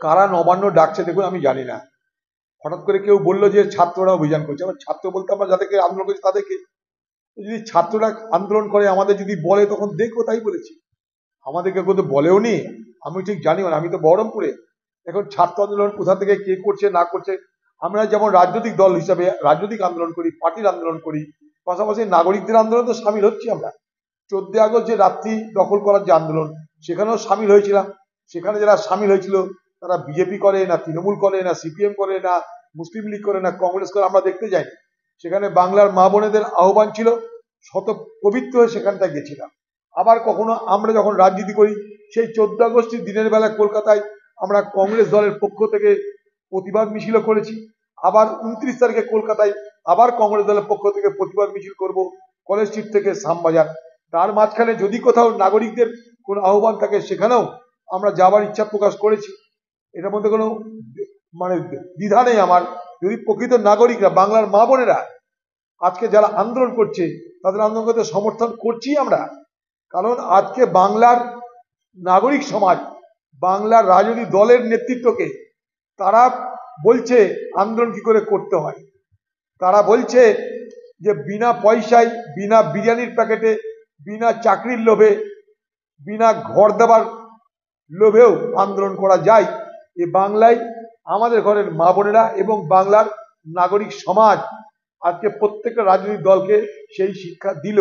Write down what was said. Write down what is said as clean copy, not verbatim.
কারা নবান্ন ডাকছে দেখুন আমি জানি না। হঠাৎ করে কেউ বললো যে ছাত্ররা অভিযান করছে, আবার ছাত্র বলতে আমরা যাদেরকে আন্দোলন করছি তাদেরকে, যদি ছাত্ররা আন্দোলন করে আমাদের যদি বলে তখন দেখবো, তাই বলেছি। আমাদেরকে কেউ তো বলেও নি, আমি ঠিক জানিও না, আমি তো বহরমপুরে। এখন ছাত্র আন্দোলন কোথা থেকে কে করছে না করছে, আমরা যেমন রাজনৈতিক দল হিসাবে রাজনৈতিক আন্দোলন করি, পার্টির আন্দোলন করি, পাশাপাশি নাগরিকদের আন্দোলন তো সামিল হচ্ছি আমরা। 14 আগস্ট যে রাত্রি দখল করার যে আন্দোলন, সেখানেও সামিল হয়েছিলাম। সেখানে যারা সামিল হয়েছিল তারা বিজেপি করে না, তৃণমূল করে না, সিপিএম করে না, মুসলিম লীগ করে না, কংগ্রেস করে, আমরা দেখতে যাই। সেখানে বাংলার মা বোনেদের আহ্বান ছিল, শত পবিত্র হয়ে সেখানটায় গেছিলাম। আবার কখনো আমরা যখন রাজনীতি করি, সেই 14 আগস্টের দিনের বেলা কলকাতায় আমরা কংগ্রেস দলের পক্ষ থেকে প্রতিবাদ মিছিলও করেছি। আবার 29 তারিখে কলকাতায় আবার কংগ্রেস দলের পক্ষ থেকে প্রতিবাদ মিছিল করব, কলেজ স্ট্রিট থেকে শ্যামবাজার। তার মাঝখানে যদি কোথাও নাগরিকদের কোনো আহ্বান থাকে সেখানেও আমরা যাবার ইচ্ছা প্রকাশ করেছি। এটার মধ্যে কোনো মানে দ্বিধা নেই আমার। যদি প্রকৃত নাগরিকরা, বাংলার মা বোনেরা আজকে যারা আন্দোলন করছে, তাদের আন্দোলন করতে সমর্থন করছি আমরা। কারণ আজকে বাংলার নাগরিক সমাজ, বাংলার রাজনৈতিক দলের নেতৃত্বকে তারা বলছে আন্দোলন কি করে করতে হয়। তারা বলছে যে বিনা পয়সায়, বিনা বিরিয়ানির প্যাকেটে, বিনা চাকরির লোভে, বিনা ঘর দেবার লোভেও আন্দোলন করা যায়। এ বাংলায় আমাদের ঘরের মা বোনেরা এবং বাংলার নাগরিক সমাজ আজকে প্রত্যেকটা রাজনৈতিক দলকে সেই শিক্ষা দিল।